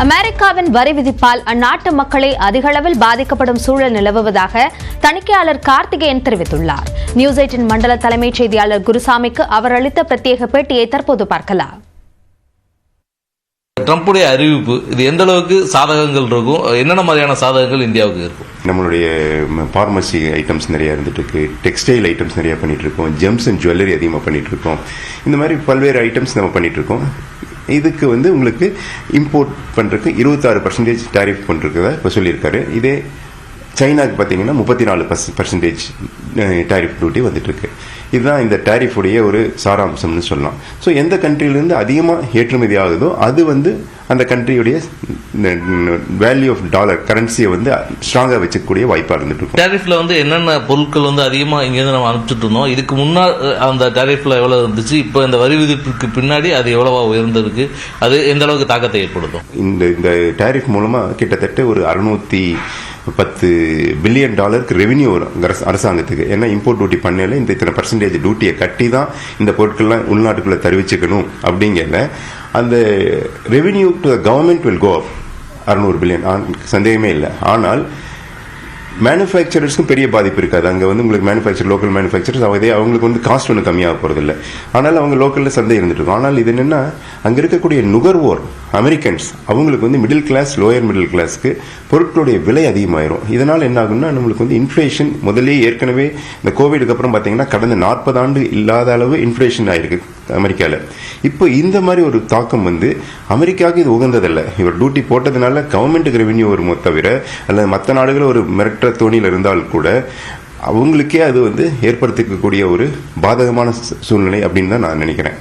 அமெரிக்காவின் வரி விதிப்பால் அந்நாட்டு மக்களை அதிகளவில் பாதிக்கப்படும் சூழல் நிலவுவதாக தணிக்கையாளர் கார்த்திகேயன் தெரிவித்துள்ளார். நியூஸ் 18 மண்டல தலைமைச் செய்தியாளர் குருசாமிக்கு அவர் அளித்த பிரத்யேக பேட்டியை தற்போது பார்க்கலாம். ட்ரம்புடைய அறிவிப்பு இது எந்த அளவுக்கு சாதகங்கள் இருக்கும், என்னென்ன மாதிரியான சாதகங்கள் இந்தியாவுக்கு இருக்கும்? நம்மளுடைய ஃபார்மசி ஐட்டம்ஸ் நிறைய இருந்துட்டு இருக்கு, டெக்ஸ்டைல் ஐட்டம்ஸ் நிறைய பண்ணிட்டு இருக்கோம், ஜெம்ஸ் அண்ட் ஜுவல்லரி அதிகமாக பண்ணிட்டு இருக்கோம். இந்த மாதிரி பல்வேறு ஐட்டம்ஸ் நம்ம பண்ணிட்டு இருக்கோம். இதுக்கு உங்களுக்கு இம்போர்ட் பண்றதுக்கு 26% டாரிஃப் பண்ணிருக்கிறதா இப்போ சொல்லியிருக்காரு. இதே சைனாக்கு பார்த்தீங்கன்னா 34% டாரிஃப் டியூட்டி வந்துட்டு இருக்கு. இதுதான் இந்த டாரிஃபுடைய ஒரு சாராம்சம்னு சொல்லலாம். ஸோ எந்த கண்ட்ரியிலிருந்து அதிகமாக ஏற்றுமதி ஆகுதோ அது அந்த கண்ட்ரியுடைய வேல்யூ ஆஃப் டாலர் கரன்சியை ஸ்ட்ராங்காக வச்சுக்கூடிய வாய்ப்பாக இருந்துட்டு இருக்கும். டாரிஃப்ல என்னென்ன பொருட்கள் அதிகமாக இங்கேருந்து நம்ம அனுப்பிச்சுட்டு இருந்தோம், இதுக்கு முன்னால் அந்த டாரிஃப்ல எவ்வளோ இருந்துச்சு, இப்போ இந்த வரி விதிப்புக்கு பின்னாடி அது எவ்வளவா உயர்ந்திருக்கு, அது எந்த அளவுக்கு தாக்கத்தை ஏற்படுத்தும்? இந்த டாரிஃப் மூலமாக கிட்டத்தட்ட ஒரு 610 பில்லியன் டாலருக்கு ரெவென்யூ வரும் அரசாங்கத்துக்கு. ஏன்னா இம்போர்ட் டியூட்டி பண்ணல இந்த இத்தனை % டியூட்டியை கட்டி தான் இந்த பொருட்கள்லாம் உள்நாட்டுக்குள்ள தெரிவிச்சுக்கணும் அப்படிங்கல அந்த revenue to the government will go up 600 billion, சந்தேகமே இல்லை. ஆனால் மேனுஃபேக்சரர்ஸ்க்கும் பெரிய பாதிப்பு இருக்காது. அங்கே உங்களுக்கு லோக்கல் மேனுஃபேக்சரர்ஸ் அவங்களுக்கு காஸ்ட் ஒன்றும் கம்மியாக போகிறதில்ல. ஆனால் அவங்க லோக்கலில் சந்தை இருந்துட்டு இருக்கும். ஆனால் இது என்னென்னா அங்கே இருக்கக்கூடிய நுகர்வோர் அமெரிக்கன்ஸ் அவங்களுக்கு மிடில் கிளாஸ் லோயர் மிடில் கிளாஸ்க்கு பொருட்களுடைய விலை அதிகமாயிரும். இதனால் என்ன ஆகும்னா நம்மளுக்கு இன்ஃப்ளேஷன் முதலே ஏற்கனவே இந்த கோவிடுக்கு அப்புறம் பார்த்தீங்கன்னா கடந்த 40 ஆண்டு இல்லாத அளவு இன்ஃப்ளேஷன் ஆயிருக்கு அமெரிக்காவில். இப்போ இந்த மாதிரி ஒரு தாக்கம் அமெரிக்காவுக்கு இது உகந்ததில்லை. இவர் டியூட்டி போட்டதுனால கவர்மெண்ட்டுக்கு ரெவென்யூ வருமோ தவிர அல்லது மற்ற நாடுகள் ஒரு மிரட்ட தோணியில் இருந்தால் கூட அவங்களுக்கே அது ஏற்படுத்திக்கக்கூடிய ஒரு பாதகமான சூழ்நிலை அப்படின்னு தான் நான் நினைக்கிறேன்.